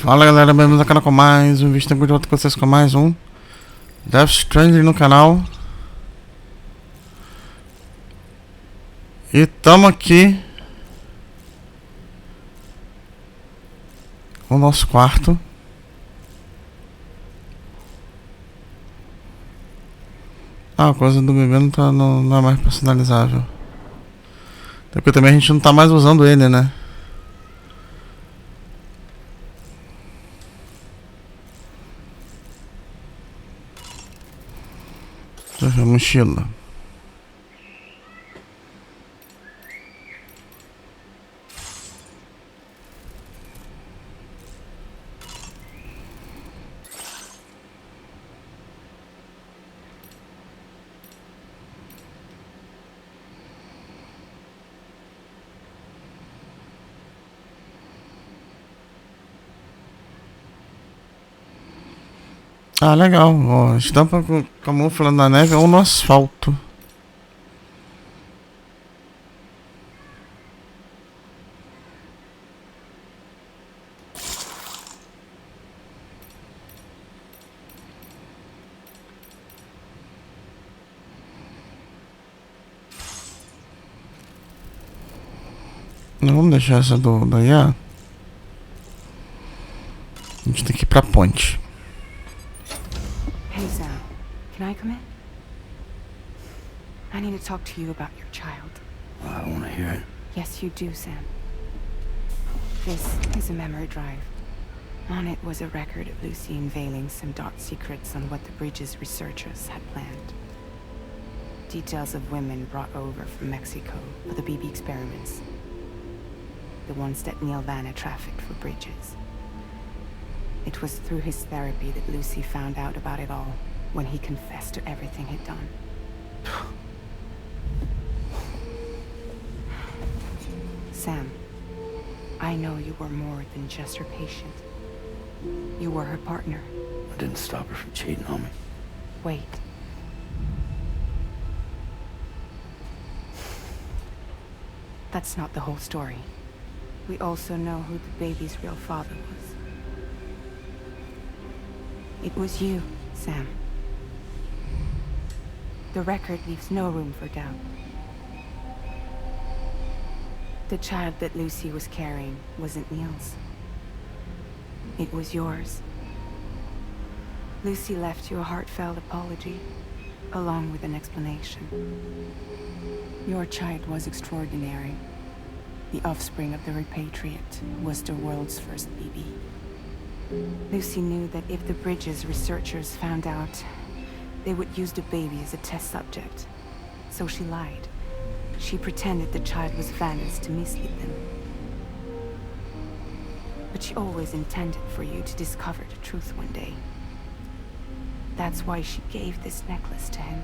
Fala galera, bem-vindos ao canal com mais um vídeo. Tempo de volta com vocês com mais um Stranding no canal. E tamo aqui com o nosso quarto. Ah, a coisa do bebê não é mais personalizável. Até porque também a gente não tá mais usando ele, né? Deixa eu ver a mochila. Ah, legal. Ó, estampa camufla na neve ou no asfalto. Não vamos deixar essa do IA. A gente tem que ir pra ponte. Hey Sam, can I come in? I need to talk to you about your child. I don't want to hear it. Yes, you do, Sam. This is a memory drive. On it was a record of Lucy unveiling some dark secrets on what the bridge's researchers had planned. Details of women brought over from Mexico for the BB experiments. The ones that Neil Vanna trafficked for bridges. It was through his therapy that Lucy found out about it all, when he confessed to everything he'd done. Sam, I know you were more than just her patient. You were her partner. I didn't stop her from cheating on me. Wait. That's not the whole story. We also know who the baby's real father was. It was you, Sam. The record leaves no room for doubt. The child that Lucy was carrying wasn't Neil's. It was yours. Lucy left you a heartfelt apology, along with an explanation. Your child was extraordinary. The offspring of the repatriate was the world's first BB. Lucy knew that if the bridge's researchers found out, they would use the baby as a test subject. So she lied. She pretended the child was Vanna's to mislead them. But she always intended for you to discover the truth one day. That's why she gave this necklace to him.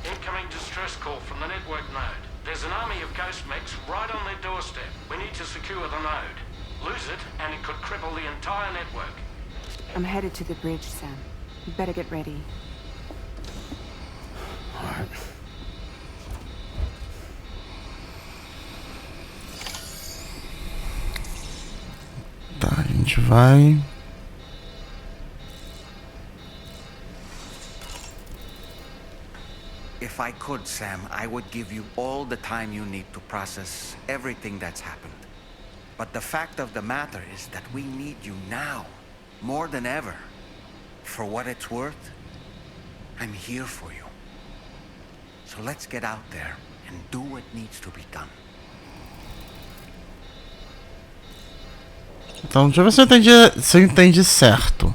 Incoming distress call from the network node. There's an army of ghost mechs right on their doorstep. We need to secure the node. Lose it, and it could cripple the entire network. I'm headed to the bridge, Sam. You better get ready. All right. Tá, a gente vai. If I could, Sam, I would give you all the time you need to process everything that's happened. But the fact of the matter is that we need you now, more than ever. For what it's worth, I'm here for you. So let's get out there and do what needs to be done. Então, deixa eu ver se eu entendi certo.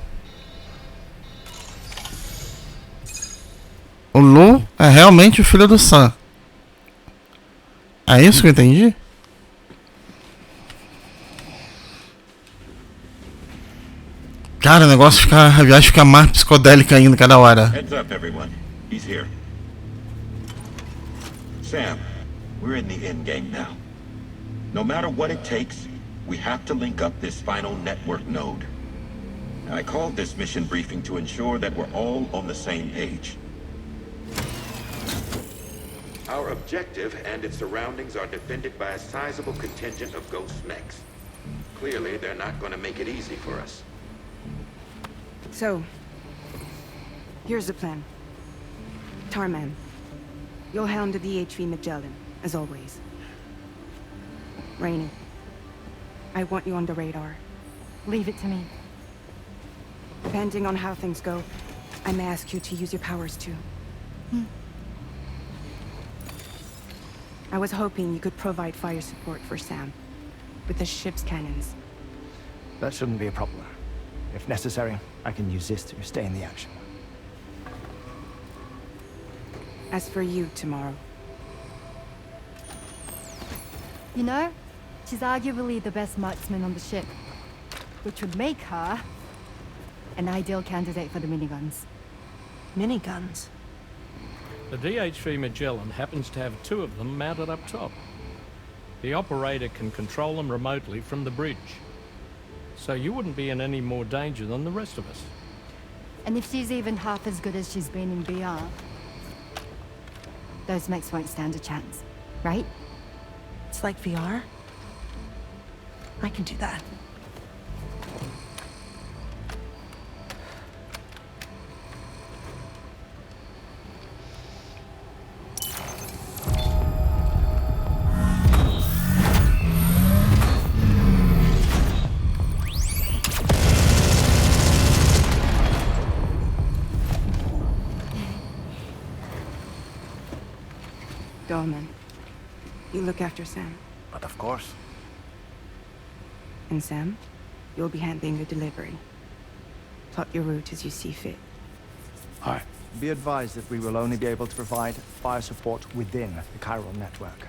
O Lu é realmente o filho do Sam. É isso que eu entendi? Cara, o negócio fica. A viagem fica mais psicodélica ainda cada hora. Heads up, everyone. He's here. Sam, we're in the end game now. No matter what it takes, we have to link up this final network node. I called this mission briefing to ensure that we're all on the same page. Our objective and its surroundings are defended by a sizable contingent of ghost mechs. Clearly, they're not going to make it easy for us. So, here's the plan. Tarman, you'll hound the DHV Magellan, as always. Rainey, I want you on the radar. Leave it to me. Depending on how things go, I may ask you to use your powers too. I was hoping you could provide fire support for Sam, with the ship's cannons. That shouldn't be a problem. If necessary, I can use this to stay in the action. As for you, tomorrow. You know, she's arguably the best marksman on the ship, which would make her an ideal candidate for the miniguns. Miniguns? The DHV Magellan happens to have 2 of them mounted up top. The operator can control them remotely from the bridge. So you wouldn't be in any more danger than the rest of us. And if she's even half as good as she's been in BR, those mechs won't stand a chance, right? It's like VR? I can do that. Dolman, you look after Sam. But of course. And Sam, you'll be handling the delivery. Plot your route as you see fit. All right. Be advised that we will only be able to provide fire support within the chiral network.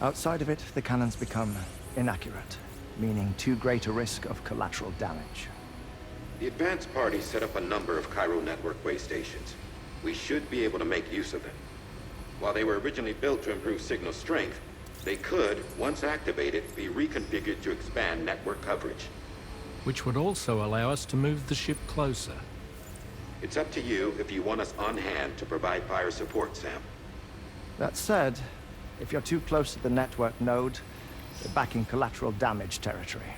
Outside of it, the cannons become inaccurate, meaning too great a risk of collateral damage. The advanced party set up a number of chiral network way stations. We should be able to make use of them. While they were originally built to improve signal strength, they could, once activated, be reconfigured to expand network coverage. Which would also allow us to move the ship closer. It's up to you if you want us on hand to provide fire support, Sam. That said, if you're too close to the network node, you're back in collateral damage territory.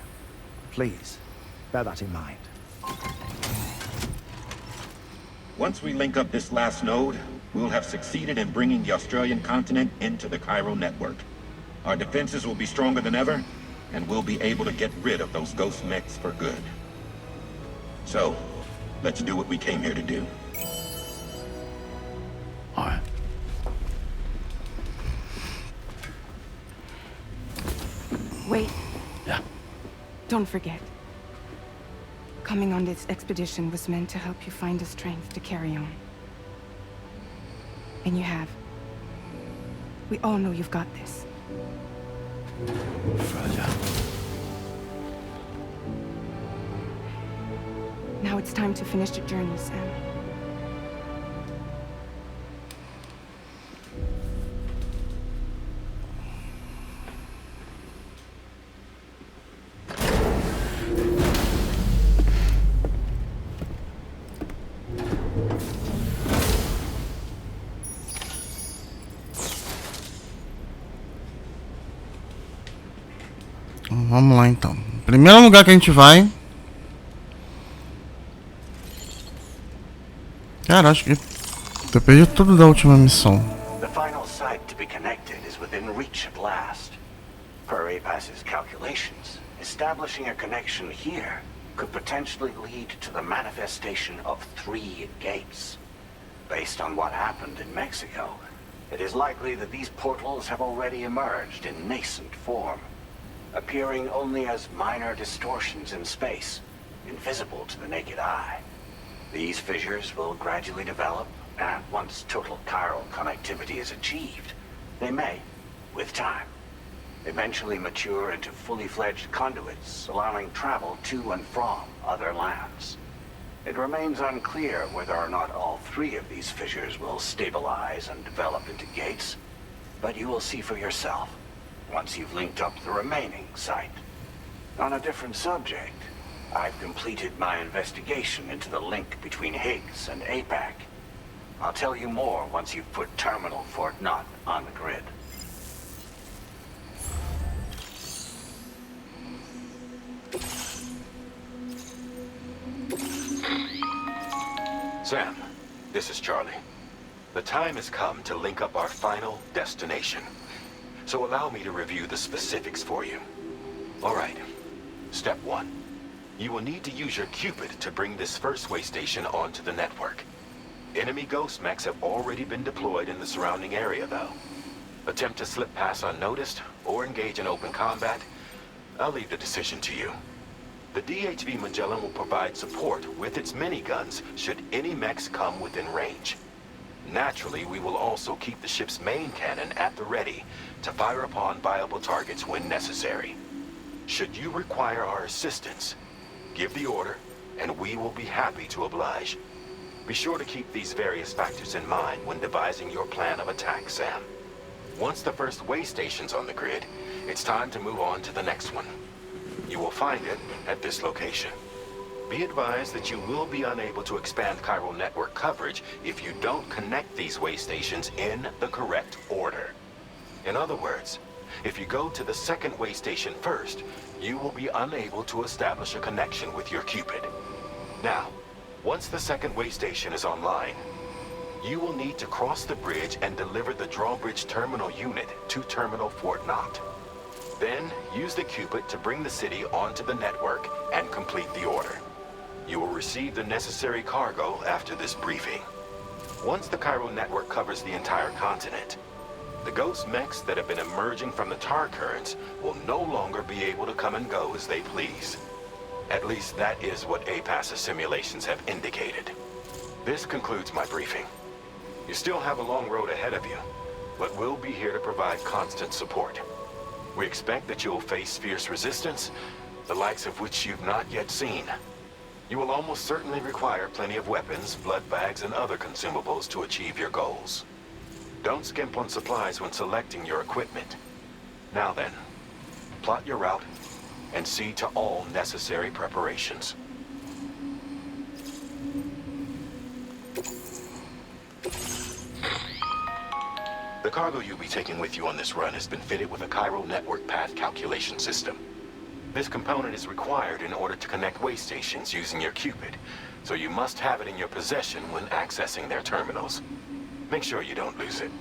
Please, bear that in mind. Once we link up this last node, we'll have succeeded in bringing the Australian continent into the chiral network. Our defenses will be stronger than ever, and we'll be able to get rid of those ghost mechs for good. So, let's do what we came here to do. All right. Wait. Yeah. Don't forget. Coming on this expedition was meant to help you find the strength to carry on. And you have. We all know you've got this. Fragile. Now it's time to finish the journey, Sam. Vamos lá então. Primeiro lugar que a gente vai. Cara, acho que eu perdi tudo da última missão. The final site to be connected is within reach at last. Per APAS's calculations, establishing a connection here could potentially lead to the manifestation of 3 gates. Based on what happened in Mexico, it is likely that these portals have already emerged in nascent form, appearing only as minor distortions in space, invisible to the naked eye. These fissures will gradually develop, and once total chiral connectivity is achieved, they may, with time, eventually mature into fully fledged conduits, allowing travel to and from other lands. It remains unclear whether or not all 3 of these fissures will stabilize and develop into gates, but you will see for yourself once you've linked up the remaining site. On a different subject, I've completed my investigation into the link between Higgs and APAC. I'll tell you more once you've put Terminal Fort Knott on the grid. Sam, this is Charlie. The time has come to link up our final destination. So allow me to review the specifics for you. All right. Step 1. You will need to use your Cupid to bring this first way station onto the network. Enemy ghost mechs have already been deployed in the surrounding area, though. Attempt to slip past unnoticed or engage in open combat, I'll leave the decision to you. The DHV Magellan will provide support with its miniguns should any mechs come within range. Naturally, we will also keep the ship's main cannon at the ready to fire upon viable targets when necessary. Should you require our assistance, give the order, and we will be happy to oblige. Be sure to keep these various factors in mind when devising your plan of attack, Sam. Once the first way station's on the grid, it's time to move on to the next one. You will find it at this location. Be advised that you will be unable to expand chiral network coverage if you don't connect these way stations in the correct order. In other words, if you go to the second way station first, you will be unable to establish a connection with your Cupid. Now, once the second way station is online, you will need to cross the bridge and deliver the drawbridge terminal unit to Terminal Fort Knott. Then, use the Cupid to bring the city onto the network and complete the order. You will receive the necessary cargo after this briefing. Once the chiral network covers the entire continent, the ghost mechs that have been emerging from the tar currents will no longer be able to come and go as they please. At least that is what APAS's simulations have indicated. This concludes my briefing. You still have a long road ahead of you, but we'll be here to provide constant support. We expect that you will face fierce resistance, the likes of which you've not yet seen. You will almost certainly require plenty of weapons, blood bags, and other consumables to achieve your goals. Don't skimp on supplies when selecting your equipment. Now then, plot your route and see to all necessary preparations. The cargo you'll be taking with you on this run has been fitted with a chiral network path calculation system. This component is required in order to connect way stations using your Cupid, so you must have it in your possession when accessing their terminals. Make sure you don't lose it.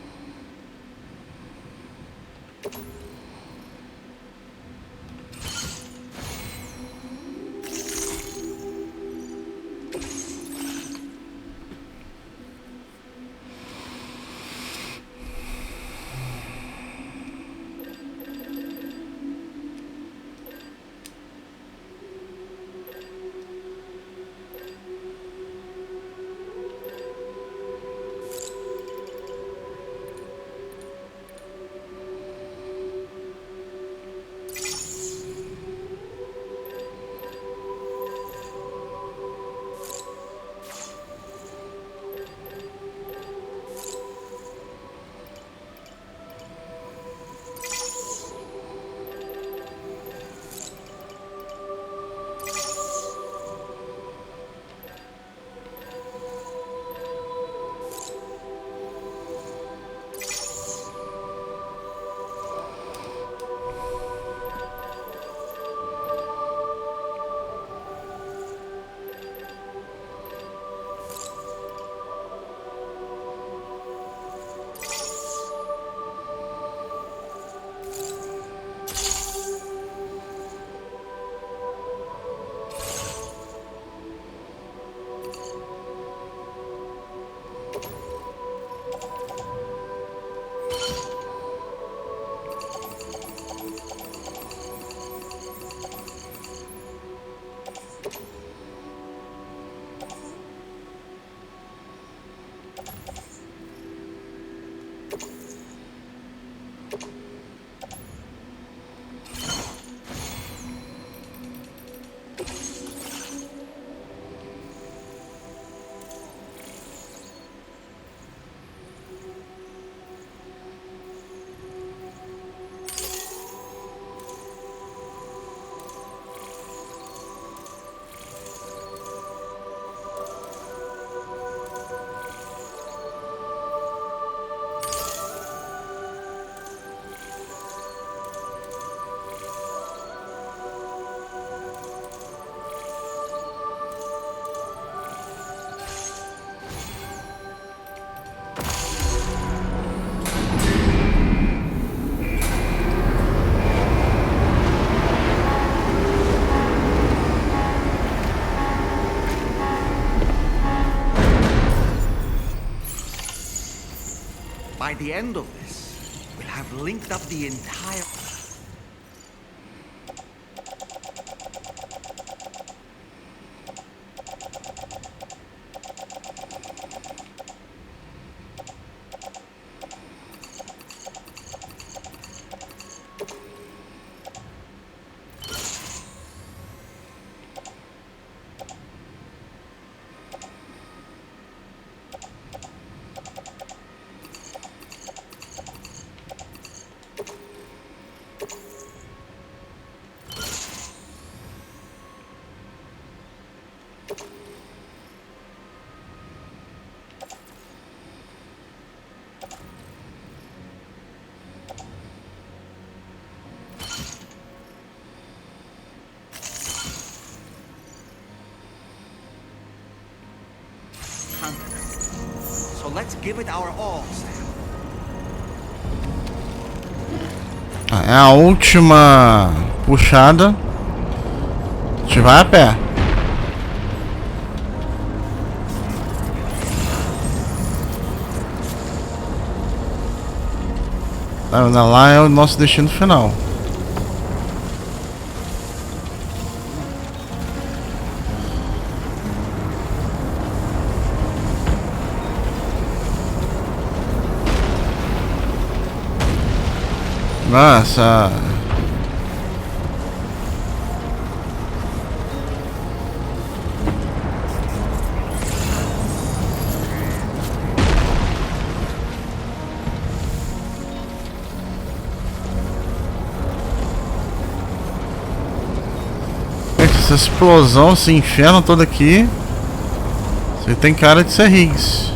By the end of this, we'll have linked up the entire... So let's give it our all, Sam. É a última puxada. A gente vai a pé. Lá é o nosso destino final. Nossa. Essa explosão, esse inferno todo aqui. Você tem cara de ser Higgs.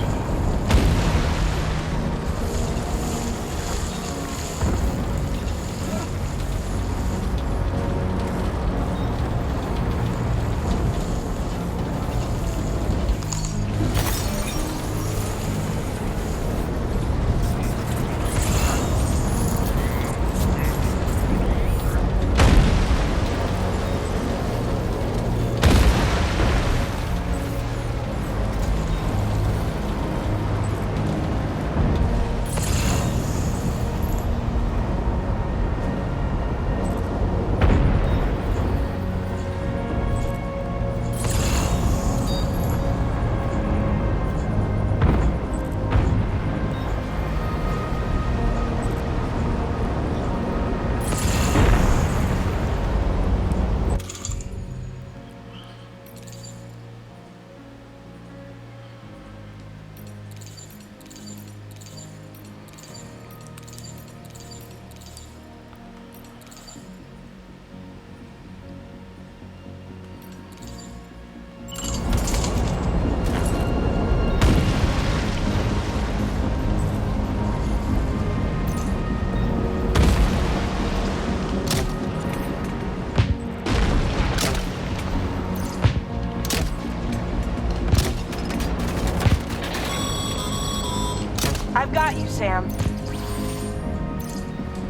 I've got you, Sam.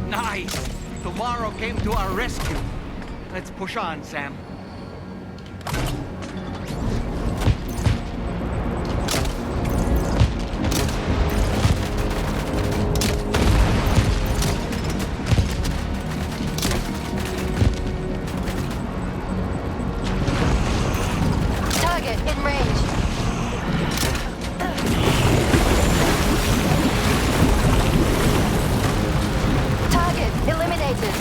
Nice! Tomorrow came to our rescue. Let's push on, Sam. Target in range. Eliminated.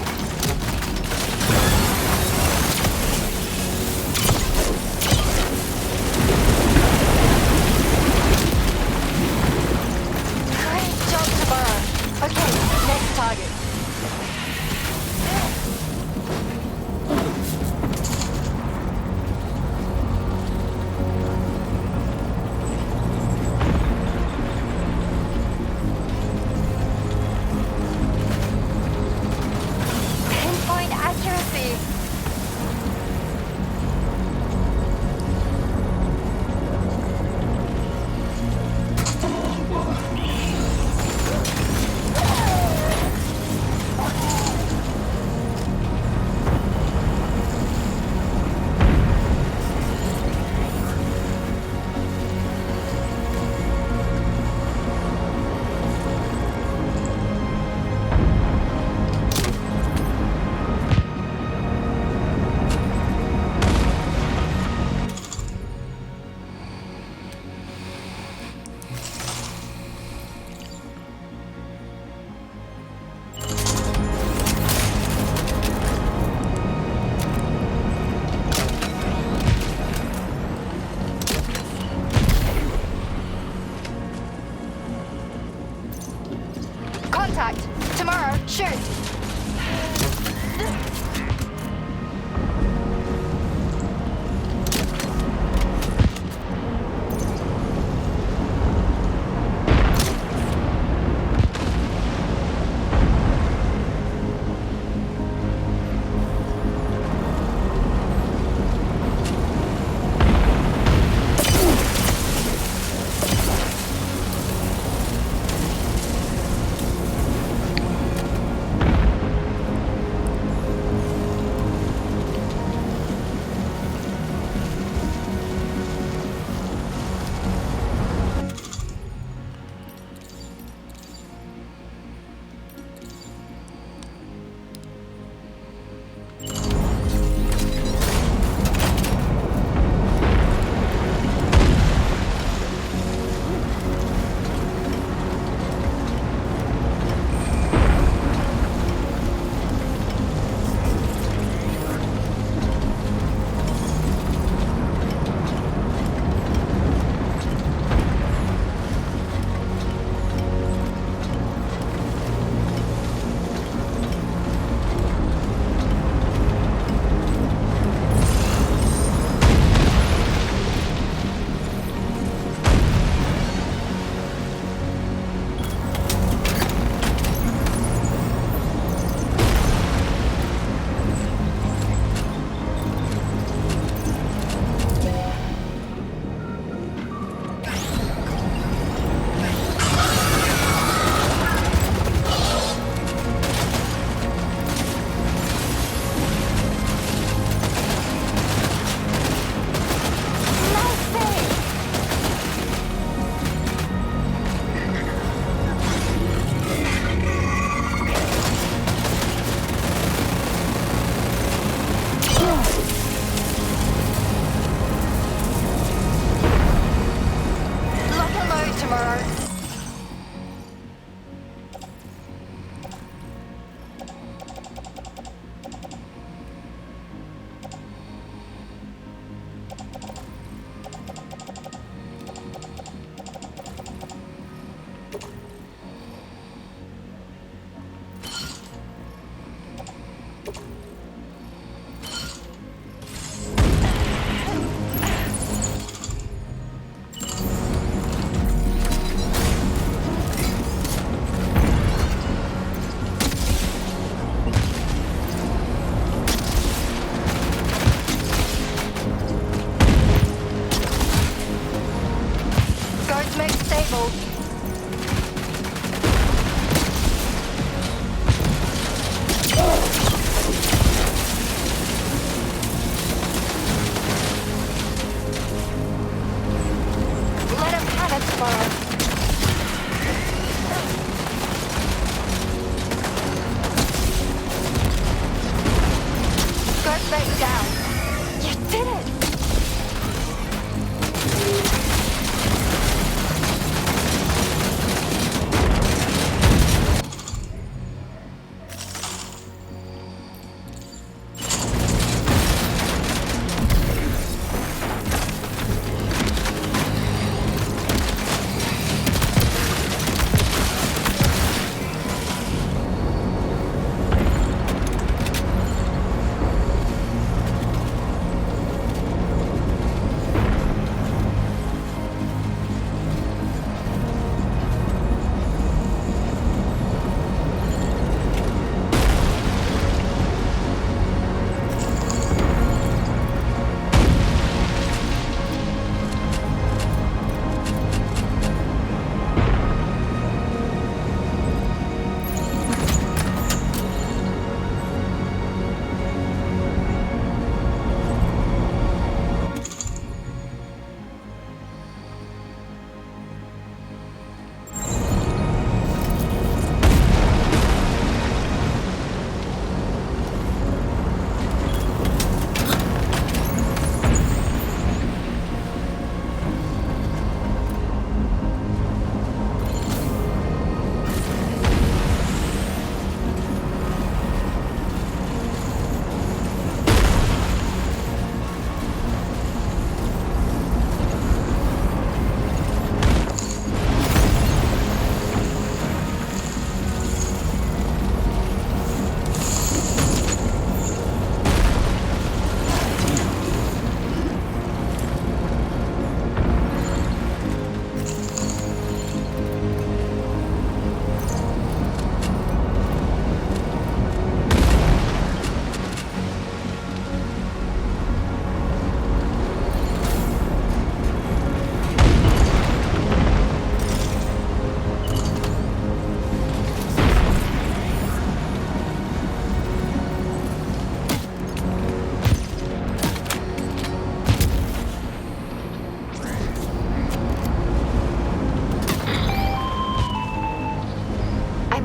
contact. Tomorrow, shoot.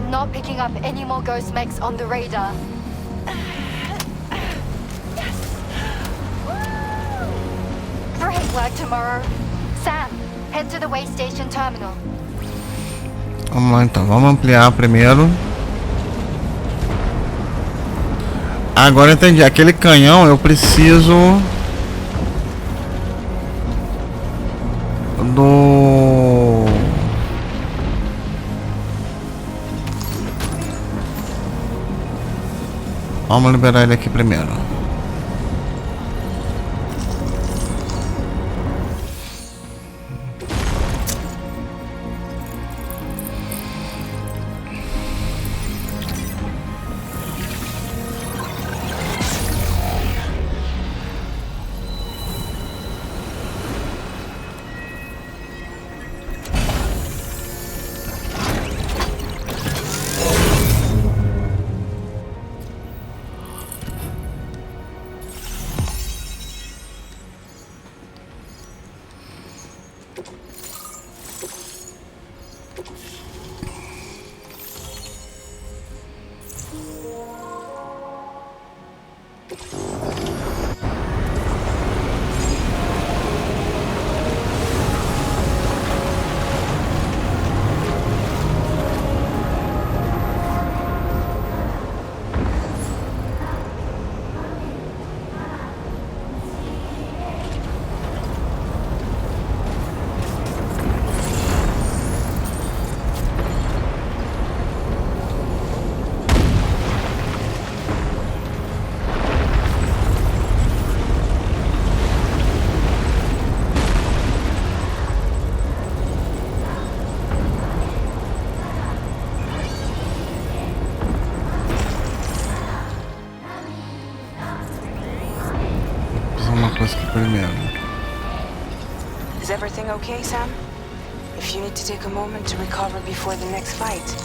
I'm not picking up any more ghost mechs on the radar. Great work tomorrow. Sam, head to the way station terminal. Vamos lá então, vamos ampliar primeiro. Agora eu entendi, aquele canhão eu preciso do... Vamos liberar ele aqui primeiro. Is everything okay, Sam? If you need to take a moment to recover before the next fight.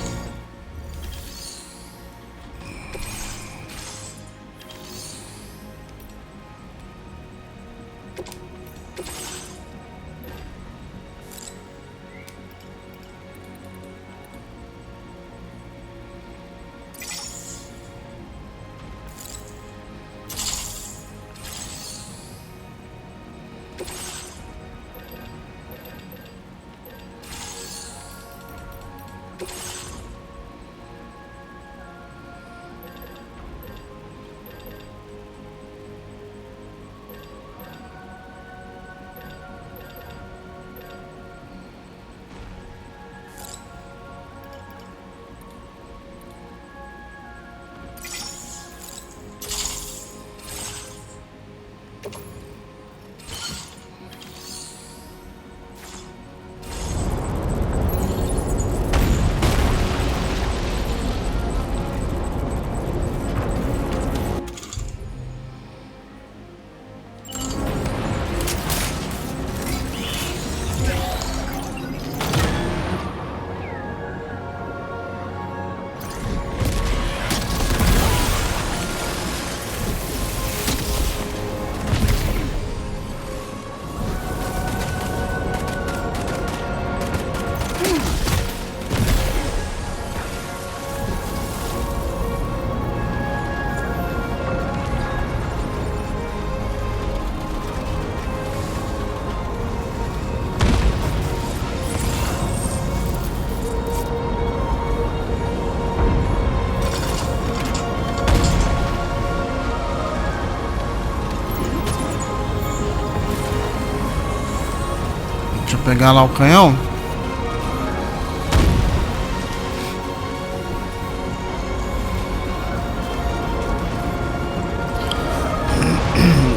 Pegar lá o canhão.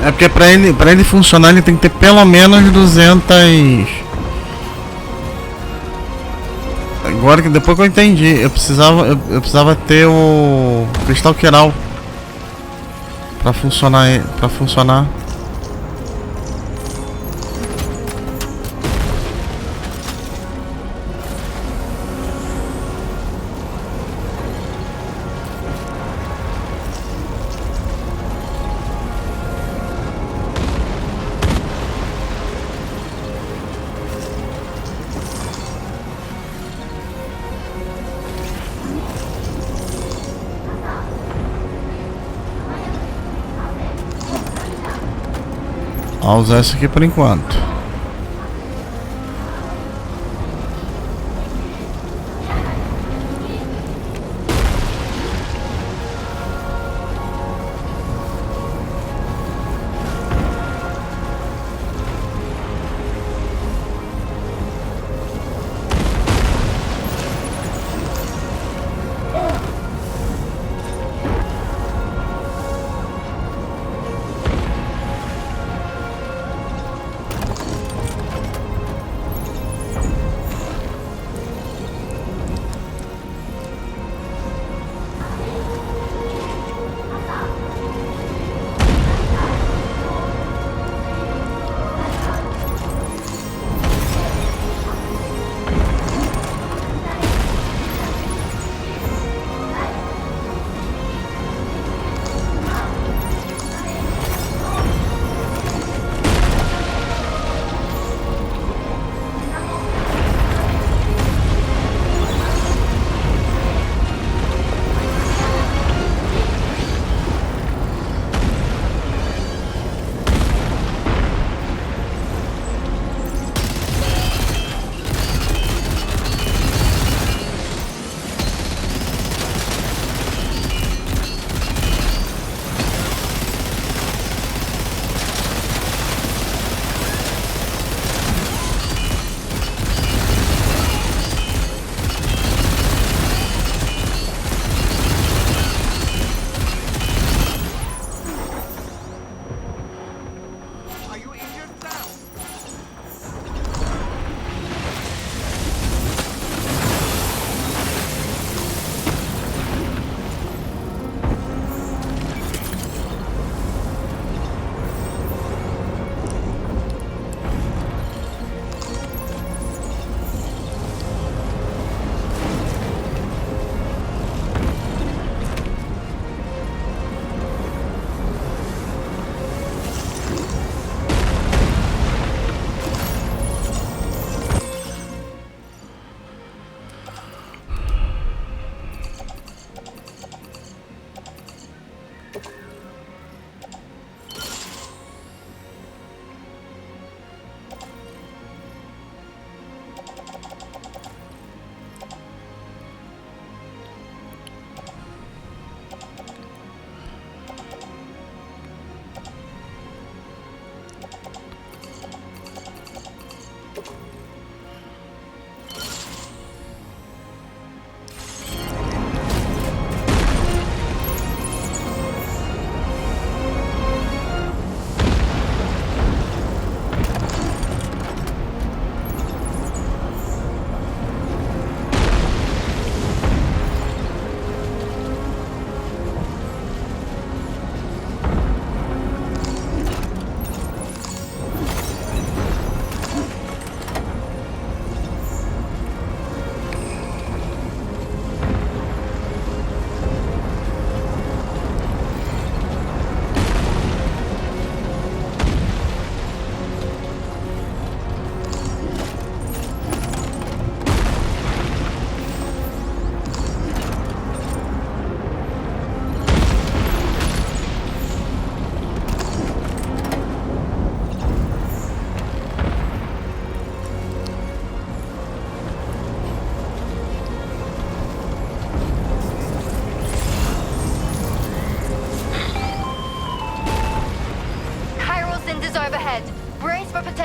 É porque para ele funcionar ele tem que ter pelo menos 200. Agora que depois que eu entendi, eu precisava ter o cristal quiral para funcionar. Vamos usar isso aqui por enquanto.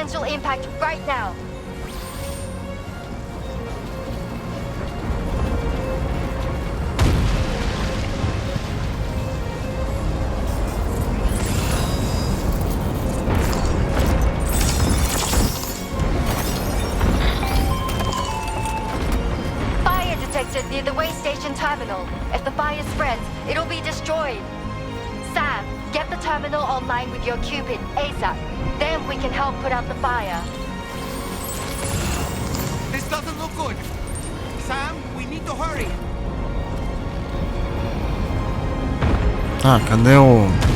potential impact right now. Fire detected near the way station terminal. If the fire spreads, it'll be destroyed. Sam, get the terminal online with your Cupid ASAP. Then we can help put out the fire. This doesn't look good. Sam, we need to hurry. Ah, cadê o...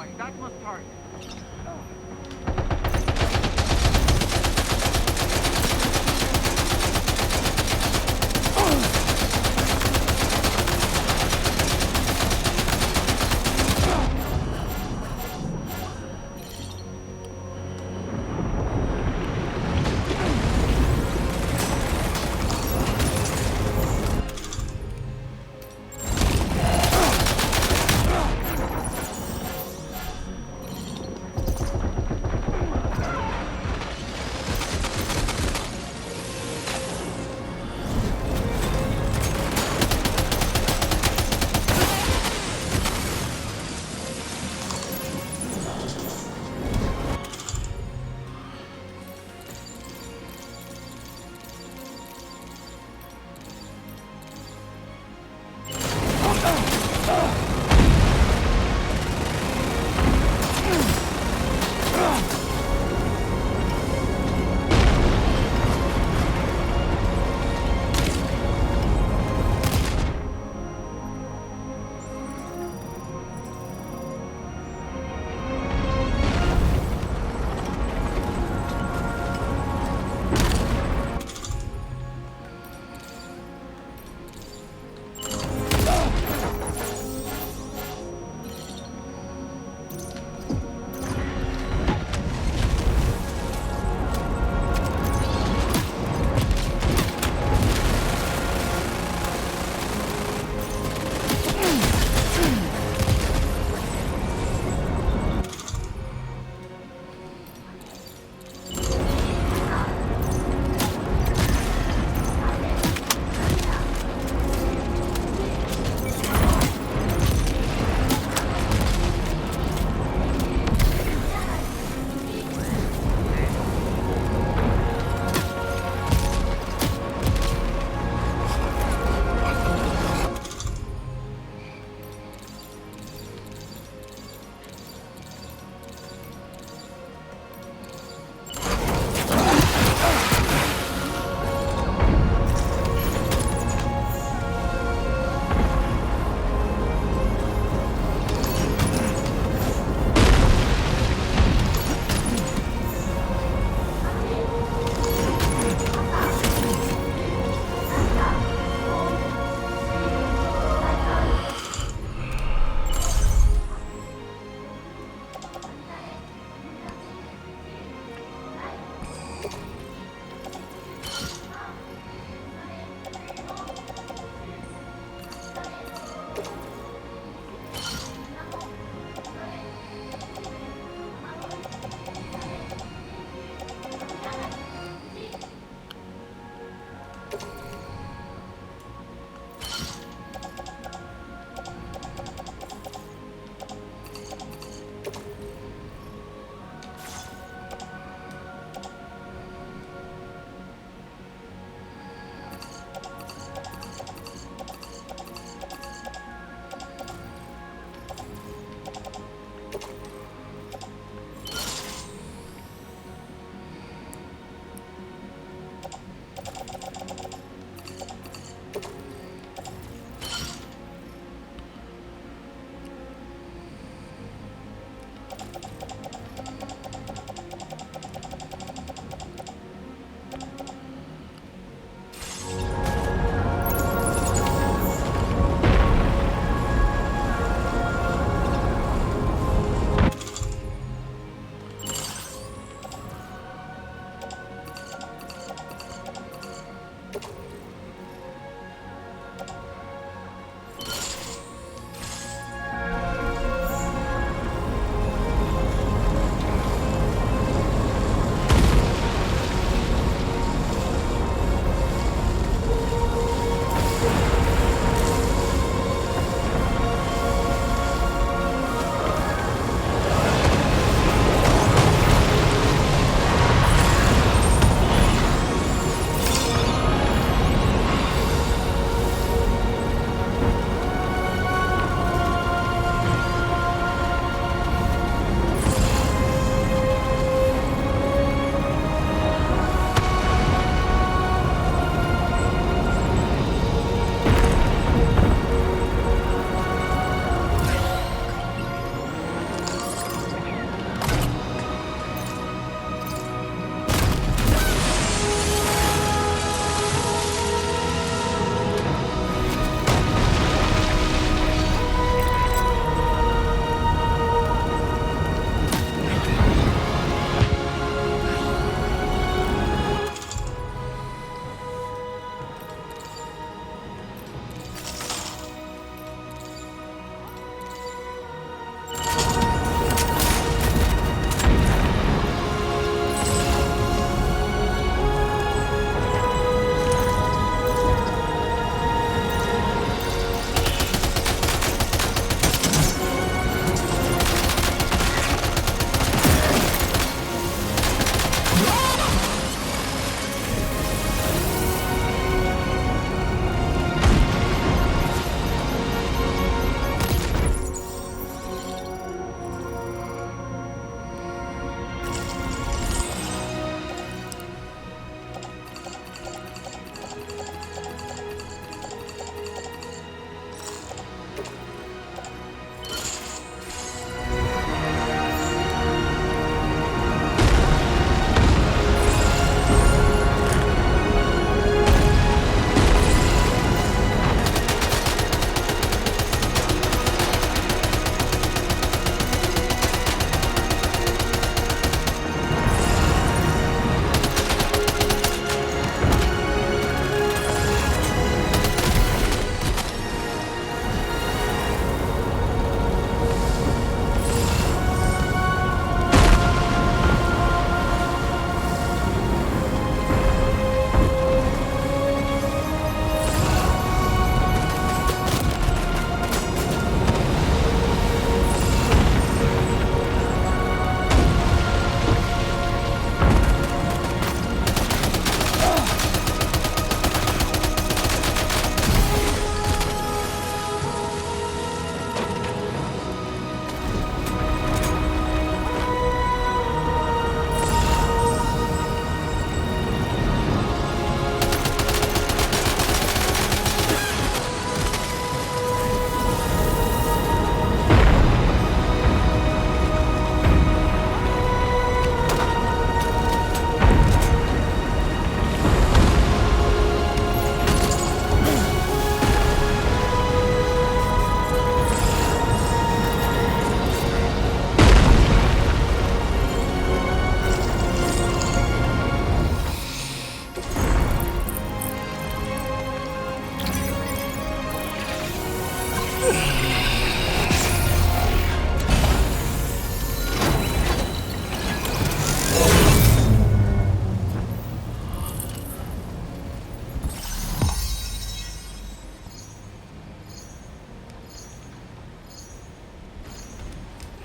boy. That must hurt.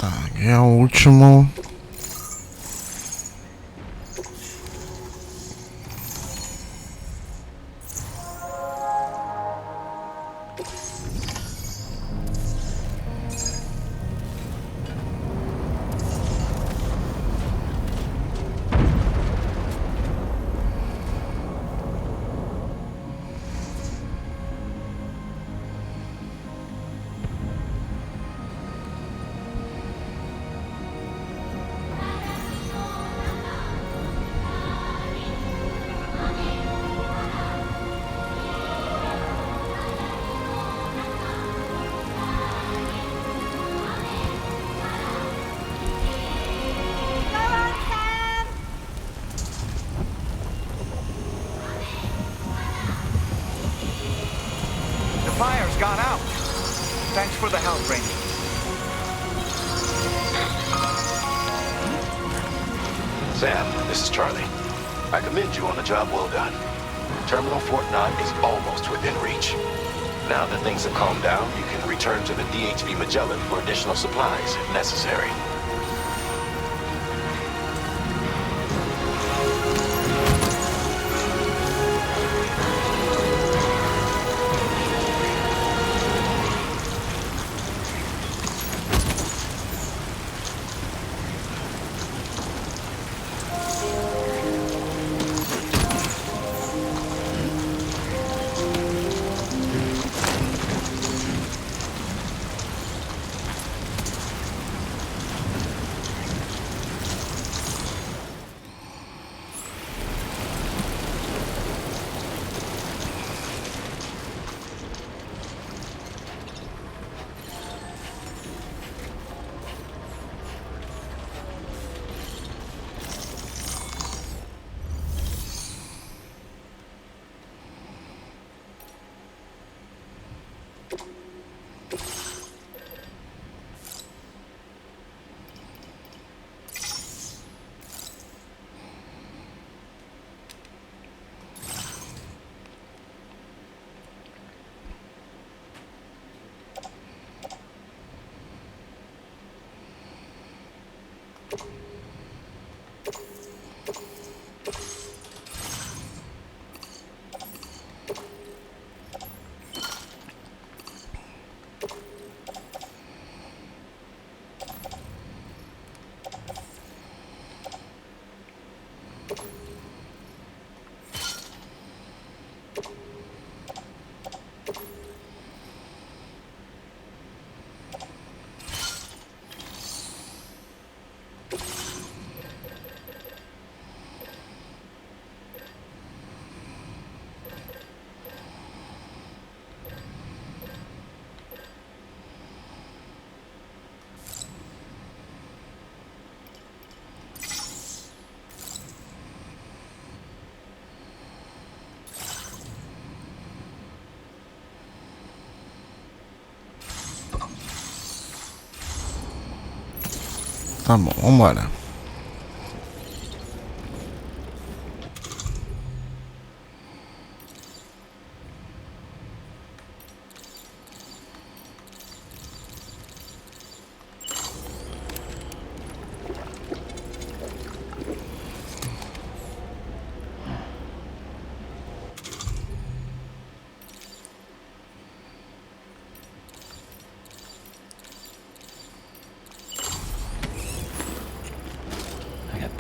Tá, aqui é o último. Fire's gone out. Thanks for the help, Rainy. Sam, this is Charlie. I commend you on a job well done. Terminal Fort 9 is almost within reach. Now that things have calmed down, you can return to the DHV Magellan for additional supplies if necessary. Tá bom, vambora.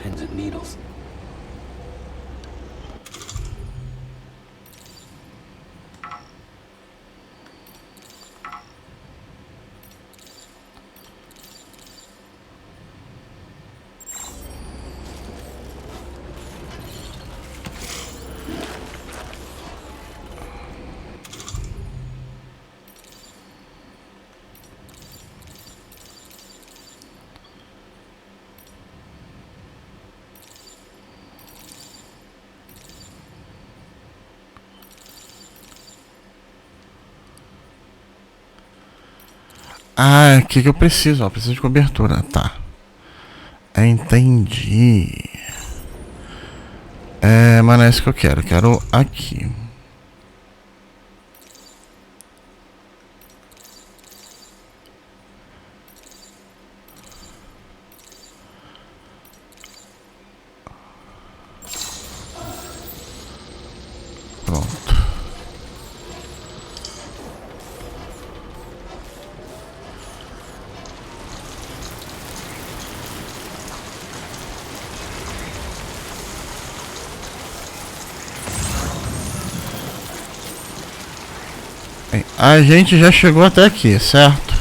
Pins and needles. Ah, o que eu preciso? Ó, preciso de cobertura, tá. Entendi. Mas não é isso que eu quero. Eu quero aqui. A gente já chegou até aqui, certo?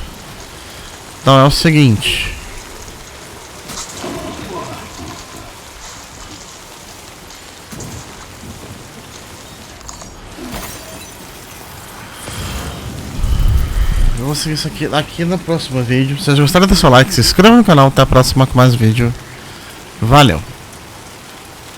Então é o seguinte. Eu vou seguir isso aqui no próximo vídeo. Se vocês gostaram, deixa o like, se inscreva no canal. Até a próxima com mais vídeo. Valeu!